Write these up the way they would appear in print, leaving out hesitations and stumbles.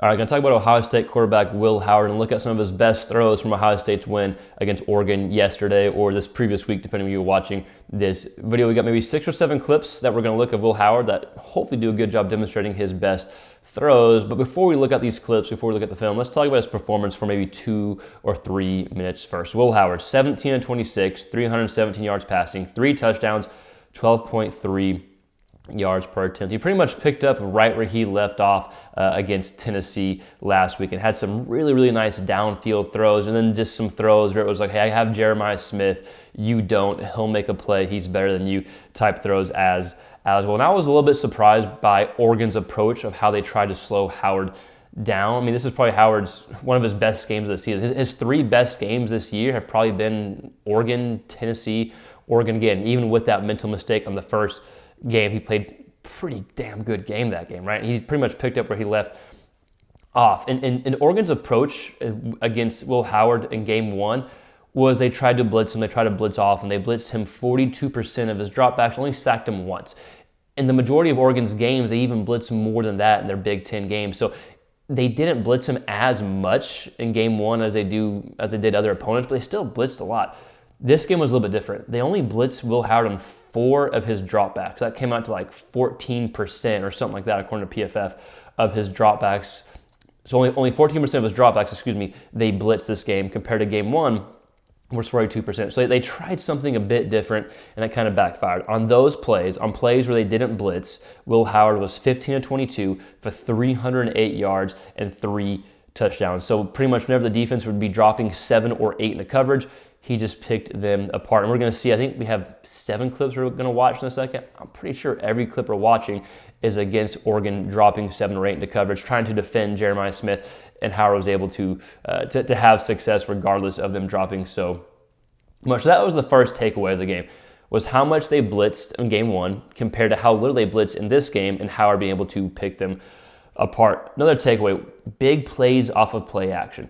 All right, going to talk about Ohio State quarterback Will Howard and look at some of his best throws from Ohio State's win against Oregon yesterday or this previous week, depending on you were watching this video. We got maybe 6 or 7 clips that we're going to look at Will Howard that hopefully do a good job demonstrating his best throws. But before we look at these clips, before we look at the film, let's talk about his performance for maybe 2 or 3 minutes first. Will Howard, 17 of 26, 317 yards passing, 3 touchdowns, 12.3 yards per attempt. He pretty much picked up right where he left off against Tennessee last week and had some really nice downfield throws, and then just some throws where it was like, hey, I have Jeremiah Smith, you don't, he'll make a play, he's better than you type throws as well. And I was a little bit surprised by Oregon's approach of how they tried to slow Howard down. I mean, this is probably Howard's one of his best games of the season. His 3 best games this year have probably been Oregon, Tennessee, Oregon again. Even with that mental mistake on the first game, he played pretty damn good game that game, right? He pretty much picked up where he left off. And Oregon's approach against Will Howard in game 1 was they tried to blitz him, they tried to blitz off, and they blitzed him 42% of his dropbacks, only sacked him once. In the majority of Oregon's games, they even blitzed more than that in their Big Ten games. So they didn't blitz him as much in game 1 as they did other opponents, but they still blitzed a lot. This game was a little bit different. They only blitzed Will Howard on 4 of his dropbacks. That came out to like 14% or something like that, according to PFF, of his dropbacks. So only 14% of his dropbacks, they blitzed this game compared to game 1, was 42%. So they tried something a bit different, and it kind of backfired. On those plays, on plays where they didn't blitz, Will Howard was 15 of 22 for 308 yards and 3 touchdowns. So pretty much whenever the defense would be dropping 7 or 8 in the coverage, he just picked them apart. And we're going to see, I think we have 7 clips we're going to watch in a second. I'm pretty sure every clip we're watching is against Oregon dropping 7 or 8 into coverage, trying to defend Jeremiah Smith, and Howard was able to have success regardless of them dropping so much. So that was the first takeaway of the game, was how much they blitzed in game 1 compared to how little they blitzed in this game, and Howard being able to pick them apart. Another takeaway, big plays off of play action.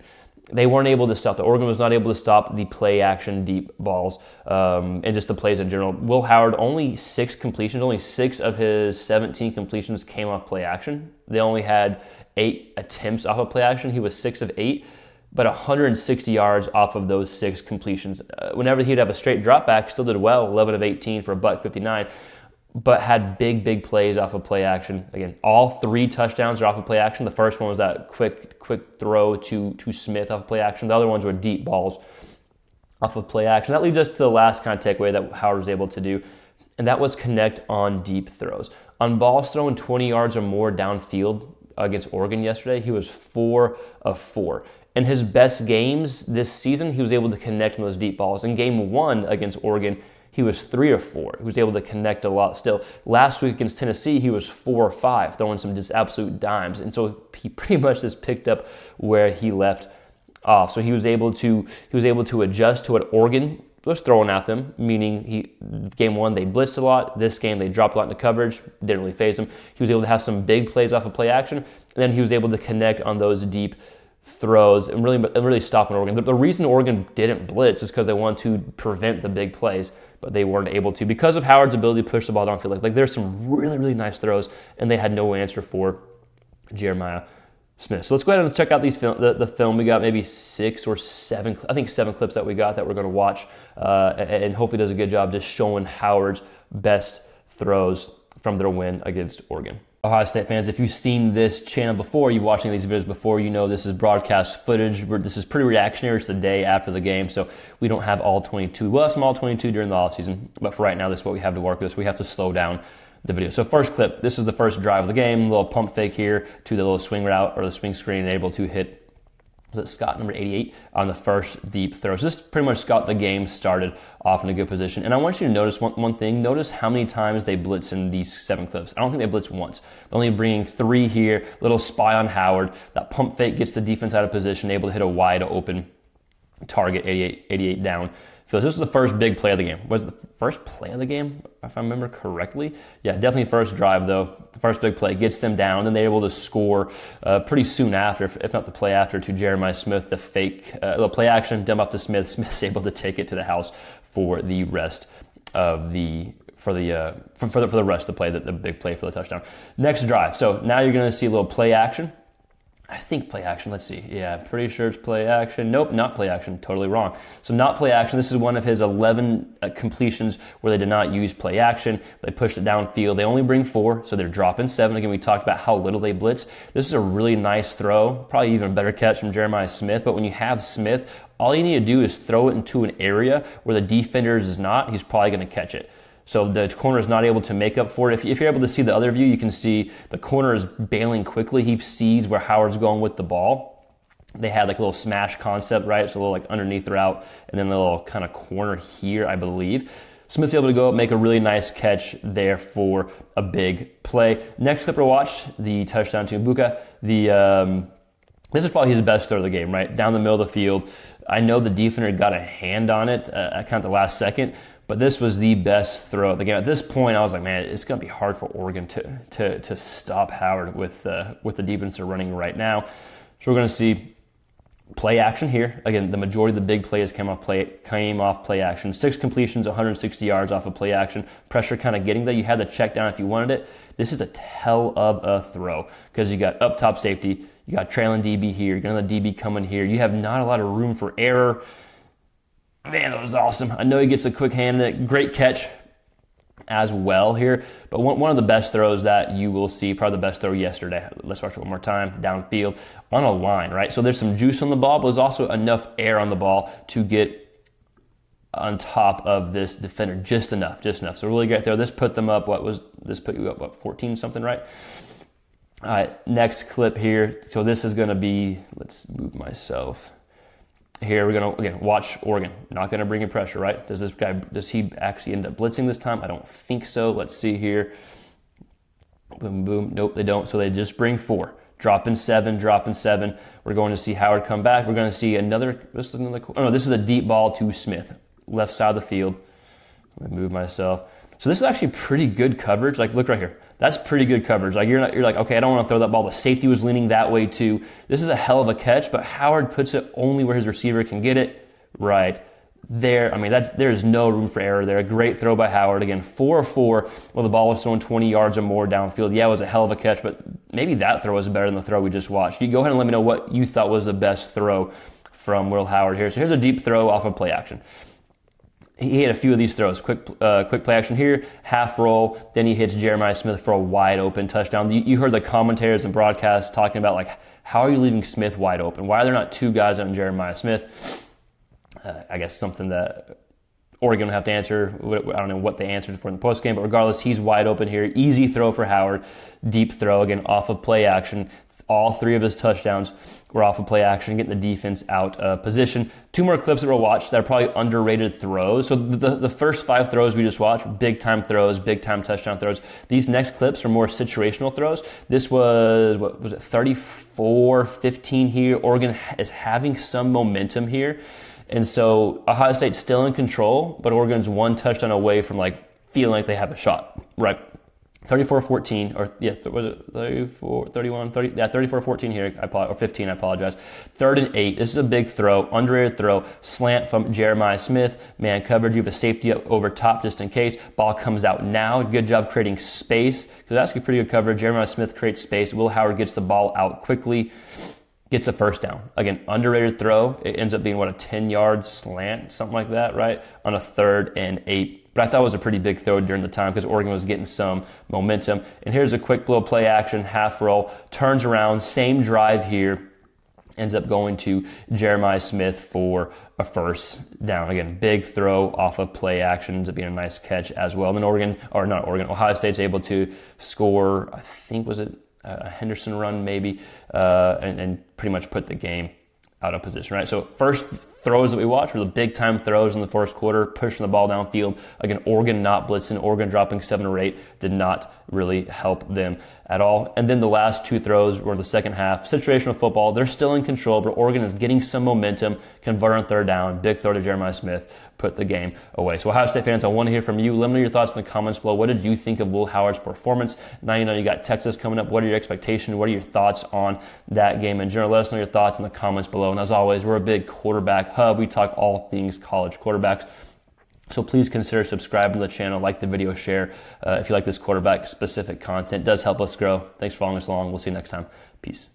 They weren't able to stop. The Oregon was not able to stop the play action deep balls and just the plays in general. Will Howard, only 6 completions, only 6 of his 17 completions came off play action. They only had 8 attempts off of play action. He was 6 of 8, but 160 yards off of those 6 completions. Whenever he'd have a straight drop back, still did well, 11 of 18 for a $159, but had big plays off of play action. Again, all 3 touchdowns are off of play action. The first one was that quick throw to Smith off of play action. The other ones were deep balls off of play action. That leads us to the last kind of takeaway that Howard was able to do, and that was connect on deep throws. On balls thrown 20 yards or more downfield against Oregon yesterday, he was 4 of 4. In his best games this season, he was able to connect on those deep balls. In game 1 against Oregon, he was 3 of 4. He was able to connect a lot still. Last week against Tennessee, he was 4 of 5, throwing some just absolute dimes. And so he pretty much just picked up where he left off. So he was able to adjust to what Oregon was throwing at them, meaning game 1, they blitzed a lot. This game, they dropped a lot into coverage. Didn't really faze him. He was able to have some big plays off of play action. And then he was able to connect on those deep throws and really stopping Oregon. The reason Oregon didn't blitz is because they wanted to prevent the big plays, but they weren't able to because of Howard's ability to push the ball downfield. Like there's some really nice throws, and they had no answer for Jeremiah Smith. So let's go ahead and check out the film. We got maybe 6 or 7, I think 7 clips that we got that we're going to watch, and hopefully does a good job just showing Howard's best throws from their win against Oregon. Ohio State fans, if you've seen this channel before, you've watching these videos before, you know this is broadcast footage. This is pretty reactionary. It's the day after the game, so we don't have all 22. We'll have some all 22 during the offseason, but for right now, this is what we have to work with. So we have to slow down the video. So first clip, this is the first drive of the game, little pump fake here to the little swing route or the swing screen, able to hit, was it Scott, number 88, on the first deep throw. So this pretty much got the game started off in a good position. And I want you to notice one thing. Notice how many times they blitz in these 7 clips. I don't think they blitz once. They're only bringing 3 here, little spy on Howard. That pump fake gets the defense out of position, able to hit a wide open target, 88 down. So this was the first big play of the game. Was it the first play of the game, if I remember correctly? Yeah, definitely first drive, though. The first big play gets them down. Then they're able to score pretty soon after, if not the play after, to Jeremiah Smith, the fake, the play action, dump off to Smith. Smith's able to take it to the house for the rest of the for the rest of the play, the big play for the touchdown. Next drive. So now you're going to see a little play action. I think play action. Let's see. Yeah, pretty sure it's play action. Nope, not play action. Totally wrong. So not play action. This is one of his 11 completions where they did not use play action. They pushed it downfield. They only bring 4, so they're dropping 7. Again, we talked about how little they blitz. This is a really nice throw. Probably even better catch from Jeremiah Smith. But when you have Smith, all you need to do is throw it into an area where the defender is not. He's probably going to catch it. So the corner is not able to make up for it. If you're able to see the other view, you can see the corner is bailing quickly. He sees where Howard's going with the ball. They had like a little smash concept, right? So a little like underneath route and then a little kind of corner here, I believe. Smith's able to go up, make a really nice catch there for a big play. Next clip to watch, the touchdown to Buka. This is probably his best throw of the game, right? Down the middle of the field. I know the defender got a hand on it at kind of the last second, but this was the best throw of the game. At this point, I was like, man, it's going to be hard for Oregon to stop Howard with the defense they're running right now. So we're going to see play action here. Again, the majority of the big plays came off play action. 6 completions, 160 yards off of play action. Pressure kind of getting there. You had the check down if you wanted it. This is a hell of a throw because you got up top safety. You got trailing DB here. You're going to let DB come in here. You have not a lot of room for error. Man, that was awesome. I know he gets a quick hand in it. Great catch as well here. But one of the best throws that you will see, probably the best throw yesterday. Let's watch it one more time. Downfield on a line, right? So there's some juice on the ball, but there's also enough air on the ball to get on top of this defender just enough. So really great throw. This put them up, this put you up, 14 something, right? All right, next clip here. So this is going to be, let's move myself. Here we're going to, again, watch Oregon. Not going to bring in pressure, right? Does he actually end up blitzing this time? I don't think so. Let's see here. Boom, boom. Nope, they don't. So they just bring 4. Dropping 7. We're going to see Howard come back. We're going to see this is a deep ball to Smith. Left side of the field. Let me move myself. So this is actually pretty good coverage. Like, look right here. That's pretty good coverage. Like, you're like, okay, I don't want to throw that ball. The safety was leaning that way too. This is a hell of a catch, but Howard puts it only where his receiver can get it right there. I mean, there's no room for error there. A great throw by Howard. Again, 4-4. Well, the ball was thrown 20 yards or more downfield. Yeah, it was a hell of a catch, but maybe that throw was better than the throw we just watched. You go ahead and let me know what you thought was the best throw from Will Howard here. So here's a deep throw off of play action. He had a few of these throws. Quick play action here, half roll. Then he hits Jeremiah Smith for a wide open touchdown. You heard the commentators and broadcasts talking about, like, how are you leaving Smith wide open? Why are there not 2 guys on Jeremiah Smith? I guess something that Oregon will have to answer. I don't know what they answered for in the postgame, but regardless, he's wide open here. Easy throw for Howard. Deep throw, again, off of play action. All 3 of his touchdowns were off of play action, getting the defense out of position. 2 more clips that we'll watch that are probably underrated throws. So the first 5 throws we just watched, big-time throws, big-time touchdown throws. These next clips are more situational throws. This was, 34-15 here. Oregon is having some momentum here. And so Ohio State's still in control, but Oregon's 1 touchdown away from, like, feeling like they have a shot, right? 34-14, or yeah, was it 34-14 here, or 15, I apologize. 3rd and 8, this is a big throw, underrated throw, slant from Jeremiah Smith, man coverage, you have a safety up over top just in case, ball comes out now, good job creating space, because that's actually pretty good coverage. Jeremiah Smith creates space, Will Howard gets the ball out quickly, gets a first down. Again, underrated throw, it ends up being, a 10-yard slant, something like that, right, on a 3rd and 8. But I thought it was a pretty big throw during the time because Oregon was getting some momentum. And here's a quick little play action, half roll, turns around, same drive here, ends up going to Jeremiah Smith for a first down. Again, big throw off of play action, ends up being a nice catch as well. And then Ohio State's able to score, I think, was it a Henderson run maybe, and pretty much put the game out of position, right? So first throws that we watched were the big-time throws in the first quarter, pushing the ball downfield. Again, Oregon not blitzing, Oregon dropping 7 or 8 did not really help them at all. And then the last 2 throws were the second half. Situational football, they're still in control, but Oregon is getting some momentum, convert on 3rd down, big throw to Jeremiah Smith, put the game away. So Ohio State fans, I want to hear from you. Let me know your thoughts in the comments below. What did you think of Will Howard's performance? Now you know you got Texas coming up. What are your expectations? What are your thoughts on that game in general? Let us know your thoughts in the comments below. And as always, we're a big quarterback hub. We talk all things college quarterbacks. So please consider subscribing to the channel, like the video, share. If you like this quarterback-specific content, it does help us grow. Thanks for following us along. We'll see you next time. Peace.